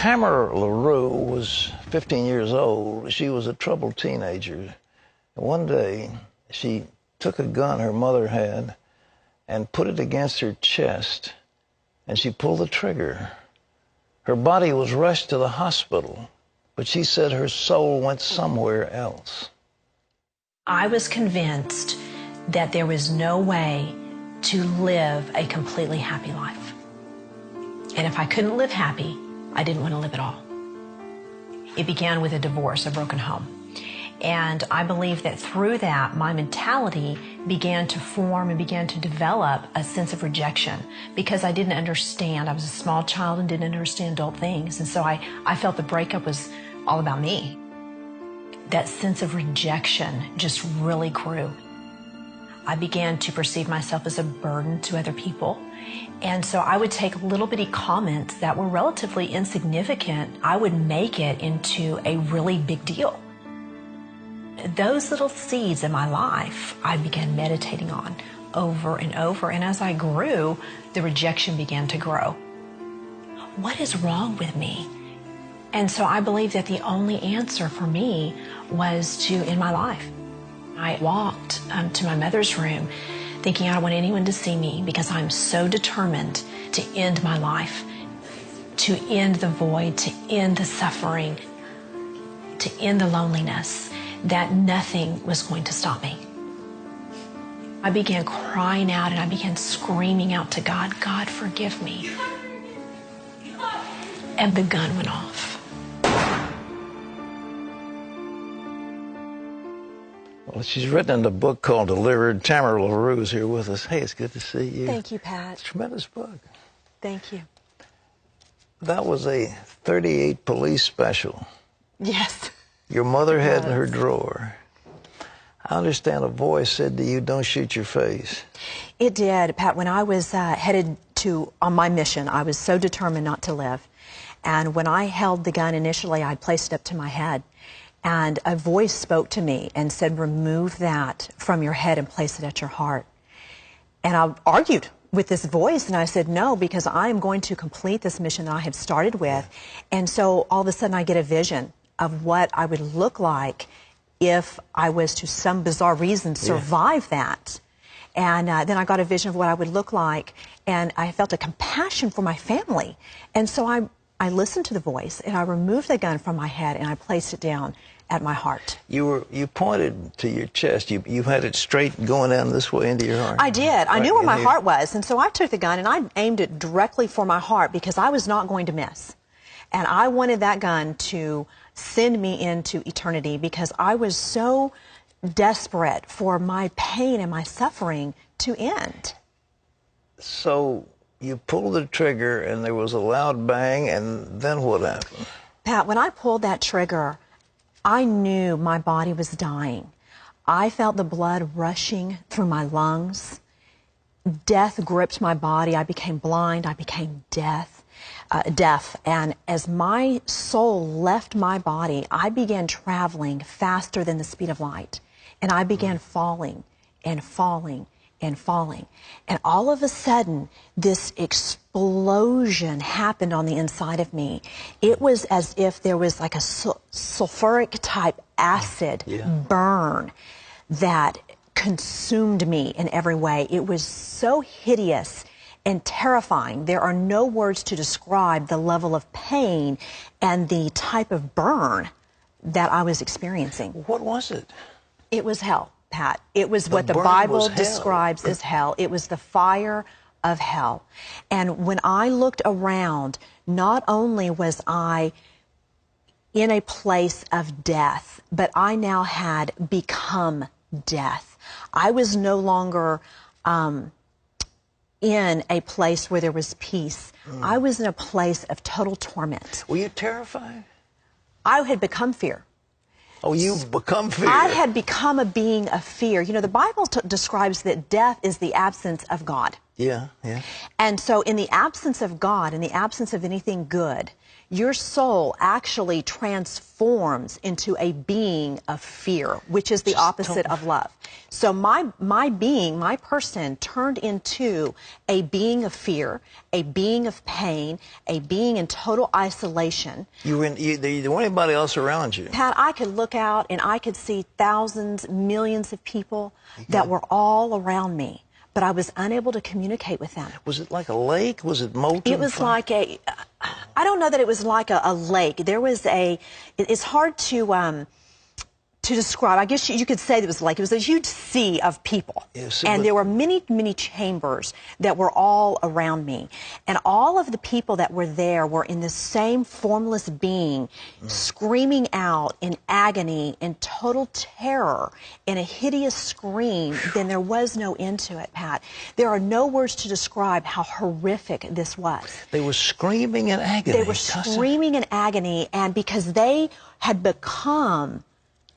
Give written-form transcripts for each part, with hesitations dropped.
Tamara Laroux was 15 years old. She was a troubled teenager. One day, she took a gun her mother had and put it against her chest, and she pulled the trigger. Her body was rushed to the hospital, but she said her soul went somewhere else. I was convinced that there was no way to live a completely happy life. And if I couldn't live happy, I didn't want to live at all. It began with a divorce, a broken home. And I believe that through that, my mentality began to form and began to develop a sense of rejection because I didn't understand. I was a small child and didn't understand adult things. And so I felt the breakup was all about me. That sense of rejection just really grew. I began to perceive myself as a burden to other people. And so I would take little bitty comments that were relatively insignificant. I would make it into a really big deal. Those little seeds in my life, I began meditating on over and over. And as I grew, the rejection began to grow. What is wrong with me? And so I believe that the only answer for me was to end my life. I walked to my mother's room thinking I don't want anyone to see me because I'm so determined to end my life, to end the void, to end the suffering, to end the loneliness, that nothing was going to stop me. I began crying out and I began screaming out to God, God, forgive me. And the gun went off. Well, she's written a book called Delivered. Tamara Laroux is here with us. Hey, it's good to see you. Thank you, Pat. It's a tremendous book. Thank you. That was a 38 police special. Yes. Your mother had in her drawer. I understand a voice said to you, don't shoot your face. It did, Pat. When I was headed on my mission, I was so determined not to live. And when I held the gun initially, I placed it up to my head. And a voice spoke to me and said, remove that from your head and place it at your heart. And I argued with this voice, and I said, no, because I am going to complete this mission that I have started with. And so all of a sudden I get a vision of what I would look like if I was, to some bizarre reason, survive that. And then I got a vision of what I would look like, and I felt a compassion for my family. And so I listened to the voice, and I removed the gun from my head, and I placed it down at my heart. You pointed to your chest. You had it straight going down this way into your heart. I did. I knew where my heart was, and so I took the gun, and I aimed it directly for my heart because I was not going to miss. And I wanted that gun to send me into eternity because I was so desperate for my pain and my suffering to end. So you pulled the trigger and there was a loud bang, and then what happened? Pat, when I pulled that trigger, I knew my body was dying. I felt the blood rushing through my lungs. Death gripped my body. I became blind. I became deaf. And as my soul left my body, I began traveling faster than the speed of light. And I began falling and falling and falling. And all of a sudden, this explosion happened on the inside of me. It was as if there was like a sulfuric type acid burn that consumed me in every way. It was so hideous and terrifying. There are no words to describe the level of pain and the type of burn that I was experiencing. What was it? It was hell, Pat. It was what the Bible describes as hell. It was the fire of hell. And when I looked around, not only was I in a place of death, but I now had become death. I was no longer in a place where there was peace. I was in a place of total torment. Were you terrified? I had become fear. Oh, you've become fear. I had become a being of fear. You know, the Bible describes that death is the absence of God. Yeah, yeah. And so in the absence of God, in the absence of anything good, your soul actually transforms into a being of fear, which is the opposite of love. So my being, my person, turned into a being of fear, a being of pain, a being in total isolation. There wasn't anybody else around you. Pat, I could look out and I could see thousands, millions of people that were all around me, but I was unable to communicate with them. Was it like a lake? Was it molten? It was like I don't know that it was like a lake. There was it's hard to describe. I guess you could say it was a lake. It was a huge sea of people. Yes, and there were many, many chambers that were all around me. And all of the people that were there were in the same formless being, screaming out in agony, in total terror, in a hideous scream. Then there was no end to it, Pat. There are no words to describe how horrific this was. They were screaming in agony. They were screaming in agony, and because they had become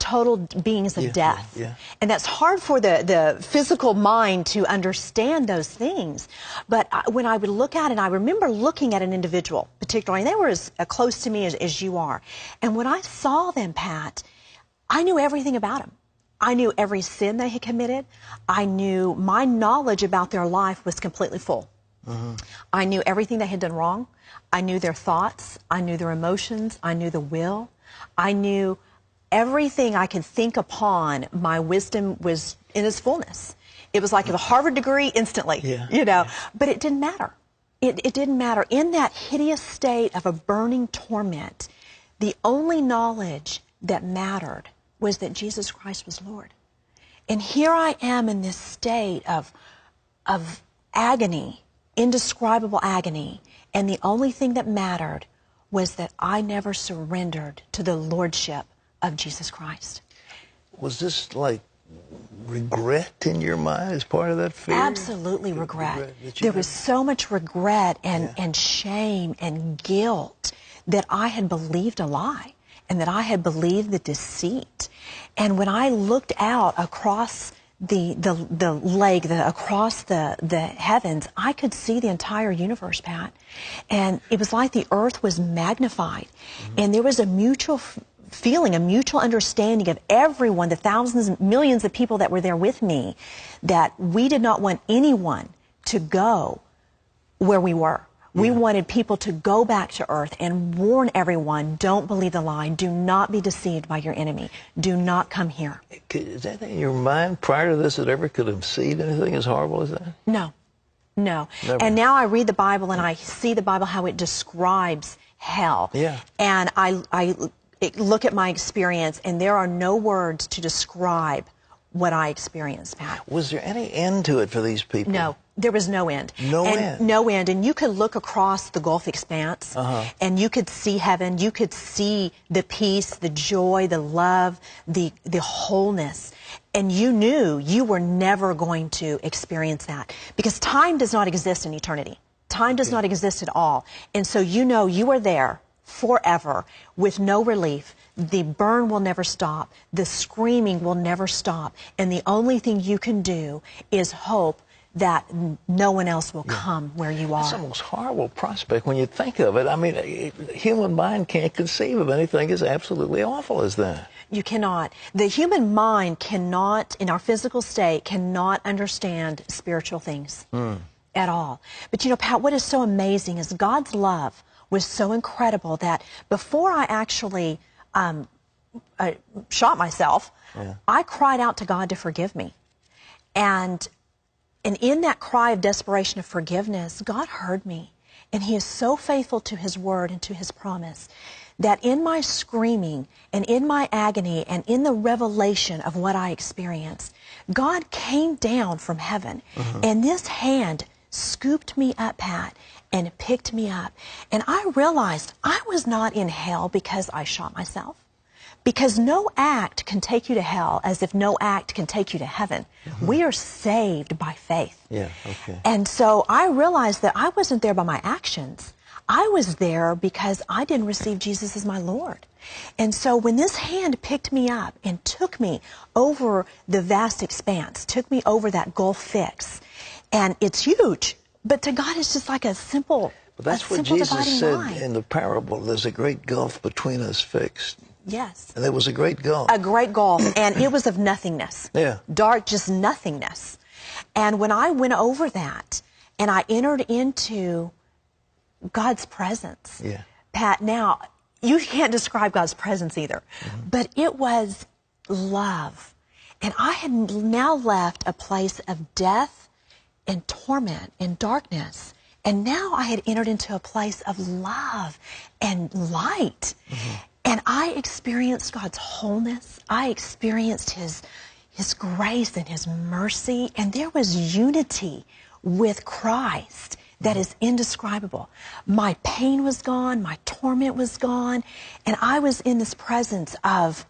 total beings of death. Yeah. And that's hard for the physical mind to understand those things. But when I would look at it, I remember looking at an individual, particularly, and they were as close to me as you are. And when I saw them, Pat, I knew everything about them. I knew every sin they had committed. I knew my knowledge about their life was completely full. I knew everything they had done wrong. I knew their thoughts. I knew their emotions. I knew the will. I knew everything I could think upon. My wisdom was in its fullness. It was like a Harvard degree instantly, you know. But it didn't matter. It didn't matter. In that hideous state of a burning torment, the only knowledge that mattered was that Jesus Christ was Lord. And here I am in this state of agony, indescribable agony, and the only thing that mattered was that I never surrendered to the lordship of Jesus Christ. Was this like regret in your mind as part of that fear? Absolutely regret. There was so much regret and shame and guilt that I had believed a lie and that I had believed the deceit. And when I looked out across the lake, across the heavens, I could see the entire universe, Pat. And it was like the earth was magnified. And there was a mutual feeling, a mutual understanding of everyone, the thousands and millions of people that were there with me, that we did not want anyone to go where we were. We wanted people to go back to earth and warn everyone, don't believe the lie, do not be deceived by your enemy, do not come here. Is that in your mind prior to this that ever could have seen anything as horrible as that? No, no. Never. And now I read the Bible and I see the Bible, how it describes hell. Yeah. And I look at my experience, and there are no words to describe what I experienced, Pat. Was there any end to it for these people? No, there was no end. No end? No end. And you could look across the Gulf expanse, and you could see heaven. You could see the peace, the joy, the love, the wholeness. And you knew you were never going to experience that, because time does not exist in eternity. Time does not exist at all. And so you know you are there forever with no relief. The burn will never stop. The screaming will never stop. And the only thing you can do is hope that no one else will come where you are. It's the most horrible prospect when you think of it. I mean, human mind can't conceive of anything as absolutely awful as that. You cannot. The human mind cannot, in our physical state, cannot understand spiritual things at all. But you know, Pat, what is so amazing is God's love was so incredible that before I actually shot myself, I cried out to God to forgive me. And in that cry of desperation of forgiveness, God heard me. And He is so faithful to His word and to His promise that in my screaming and in my agony and in the revelation of what I experienced, God came down from heaven, and this hand scooped me up, Pat, and picked me up. And I realized I was not in hell because I shot myself. Because no act can take you to hell as if no act can take you to heaven. We are saved by faith. Yeah, okay. And so I realized that I wasn't there by my actions. I was there because I didn't receive Jesus as my Lord. And so when this hand picked me up and took me over the vast expanse, took me over that gulf fix, And it's huge. But to God, it's just like a simple, But that's what simple Jesus dividing said line. in the parable. There's a great gulf between us fixed. Yes. And there was a great gulf. A great gulf. And it was of nothingness. Yeah. Dark, just nothingness. And when I went over that and I entered into God's presence, Yeah. Pat, now, you can't describe God's presence either, but it was love. And I had now left a place of death and torment and darkness. And now I had entered into a place of love and light. And I experienced God's wholeness. I experienced His grace and His mercy. And there was unity with Christ that is indescribable. My pain was gone. My torment was gone. And I was in this presence of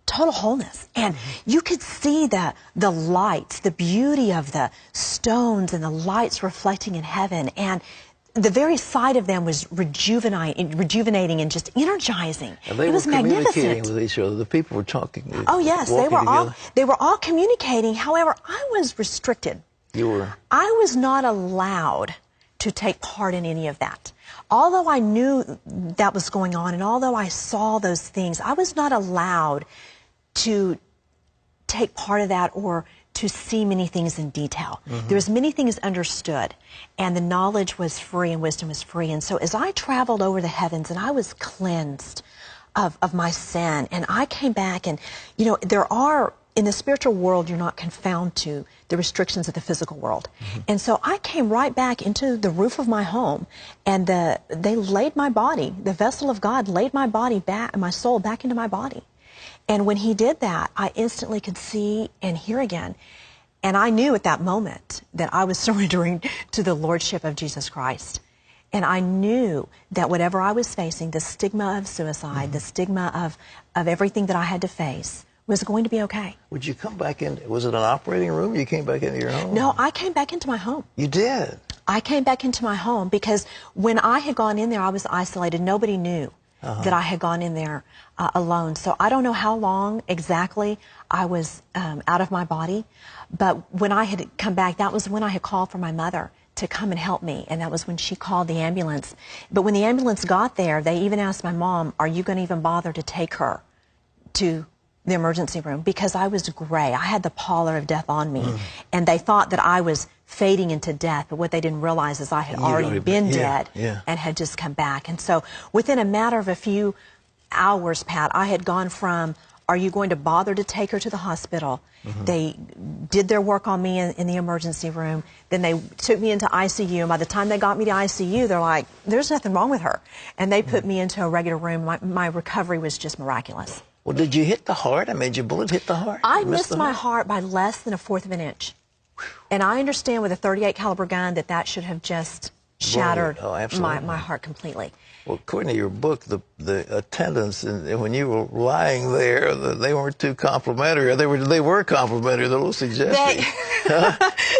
total wholeness. And you could see the lights, the beauty of the stones and the lights reflecting in heaven. And the very sight of them was rejuvenating and just energizing. And they it was were communicating magnificent. with each other. The people were talking. Oh yes, they walking were all communicating. However, I was restricted. You were. I was not allowed to take part in any of that. Although I knew that was going on and although I saw those things, I was not allowed to take part of that or to see many things in detail. There was many things understood, and the knowledge was free and wisdom was free. And so as I traveled over the heavens and I was cleansed of my sin, and I came back, and you know, there are, in the spiritual world, you're not confined to the restrictions of the physical world. And so I came right back into the roof of my home, and they laid my body, the vessel of God laid my body back, my soul back into my body. And when He did that, I instantly could see and hear again. And I knew at that moment that I was surrendering to the Lordship of Jesus Christ. And I knew that whatever I was facing, the stigma of suicide, the stigma of everything that I had to face, was going to be okay. Would you come back in? Was it an operating room? You came back into your home? No, I came back into my home. You did? I came back into my home because when I had gone in there, I was isolated. Nobody knew that I had gone in there alone. So I don't know how long exactly I was out of my body. But when I had come back, that was when I had called for my mother to come and help me. And that was when she called the ambulance. But when the ambulance got there, they even asked my mom, are you going to even bother to take her to the emergency room? Because I was gray. I had the pallor of death on me. And they thought that I was fading into death. But what they didn't realize is I had already been dead and had just come back. And so within a matter of a few hours, Pat, I had gone from, are you going to bother to take her to the hospital? They did their work on me in the emergency room. Then they took me into ICU. And by the time they got me to ICU, they're like, there's nothing wrong with her. And they put me into a regular room. My recovery was just miraculous. Well, did you hit the heart? I mean, did your bullet hit the heart? I missed my heart by less than 1/4 of an inch. And I understand with a .38 caliber gun that should have just shattered my heart completely. Well, according to your book, the attendants, and when you were lying there, they weren't too complimentary. They were complimentary. They're a little suggestive.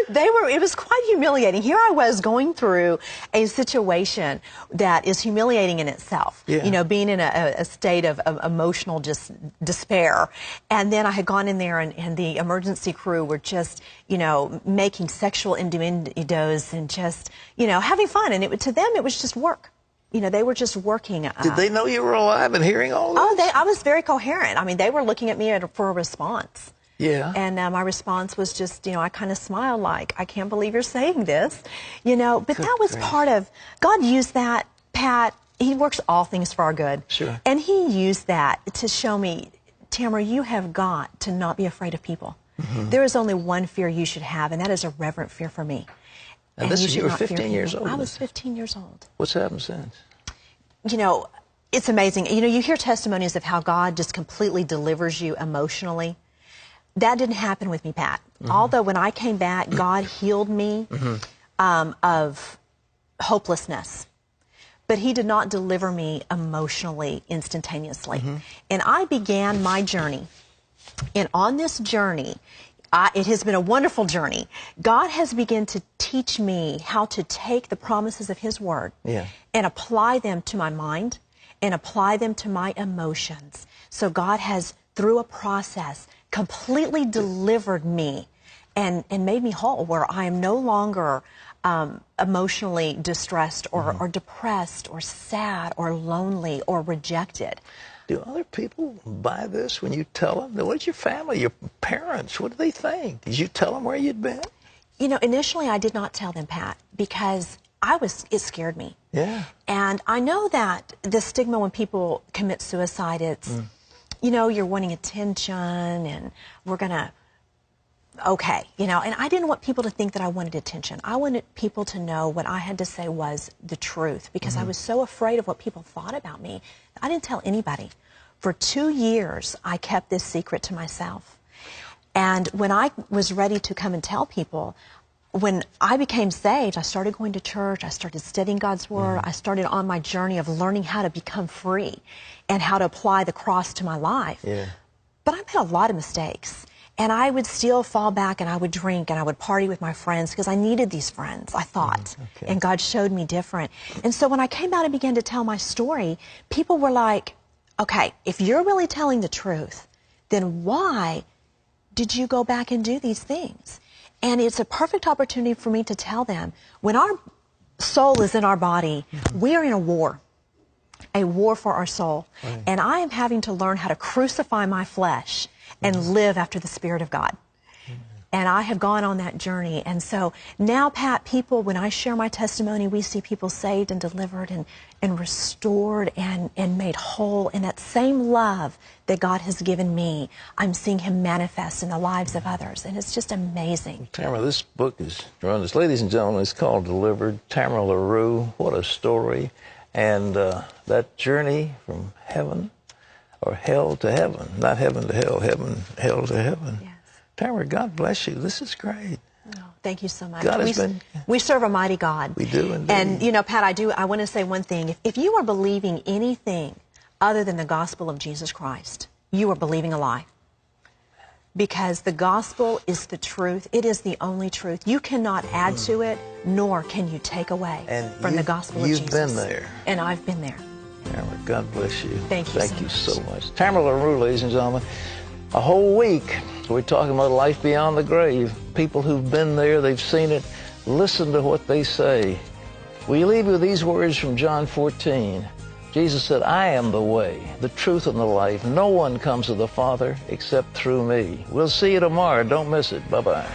It was quite humiliating. Here I was going through a situation that is humiliating in itself. You know, being in a state of emotional just despair. And then I had gone in there and the emergency crew were just, you know, making sexual innuendos and just, you know, having fun. And to them, it was just work. You know, they were just working. Did they know you were alive and hearing all this? Oh, I was very coherent. I mean, they were looking at me for a response. Yeah. And my response was just, you know, I kind of smiled like, I can't believe you're saying this. You know, but that was part of, God used that, Pat. He works all things for our good. Sure. And He used that to show me, Tamara, you have got to not be afraid of people. There is only one fear you should have, and that is a reverent fear for me. And you were 15 years old. I was 15 years old. What's happened since? You know, it's amazing. You know, you hear testimonies of how God just completely delivers you emotionally. That didn't happen with me, Pat. Although when I came back, God healed me of hopelessness. But He did not deliver me emotionally instantaneously. And I began my journey. And on this journey, it has been a wonderful journey. God has begun to teach me how to take the promises of His Word and apply them to my mind and apply them to my emotions. So God has, through a process, completely delivered me and made me whole, where I am no longer emotionally distressed or depressed or sad or lonely or rejected. Do other people buy this when you tell them? What's your family, your parents, what do they think? Did you tell them where you'd been? You know, initially I did not tell them, Pat, because it scared me. Yeah. And I know that the stigma when people commit suicide, it's, you know, you're wanting attention and we're going to, okay, you know, and I didn't want people to think that I wanted attention. I wanted people to know what I had to say was the truth, because I was so afraid of what people thought about me. I didn't tell anybody. For 2 years, I kept this secret to myself. And when I was ready to come and tell people, when I became saved, I started going to church, I started studying God's Word, I started on my journey of learning how to become free and how to apply the cross to my life. Yeah. But I made a lot of mistakes. And I would still fall back and I would drink and I would party with my friends because I needed these friends, I thought. Okay. And God showed me different. And so when I came out and began to tell my story, people were like, okay, if you're really telling the truth, then why did you go back and do these things? And it's a perfect opportunity for me to tell them, when our soul is in our body, we are in a war for our soul. Right. And I am having to learn how to crucify my flesh and live after the Spirit of God. And I have gone on that journey. And so now, Pat, people, when I share my testimony, we see people saved and delivered and restored and made whole. And that same love that God has given me, I'm seeing Him manifest in the lives of others. And it's just amazing. Tamara, this book is tremendous. Ladies and gentlemen, it's called Delivered. Tamara Laroux, what a story. And that journey from heaven, or hell to heaven, not heaven to hell, hell to heaven. Yes. Tamara, God bless you. This is great. Oh, thank you so much. God has been... We serve a mighty God. We do indeed. And, you know, Pat, I want to say one thing. If you are believing anything other than the gospel of Jesus Christ, you are believing a lie. Because the gospel is the truth. It is the only truth. You cannot add to it, nor can you take away from the gospel of Jesus. You've been there. And I've been there. Tamara, God bless you. Thank you so much. Tamara Laroux, ladies and gentlemen. A whole week, we're talking about life beyond the grave. People who've been there, they've seen it. Listen to what they say. We leave you with these words from John 14. Jesus said, I am the way, the truth, and the life. No one comes to the Father except through me. We'll see you tomorrow. Don't miss it. Bye-bye.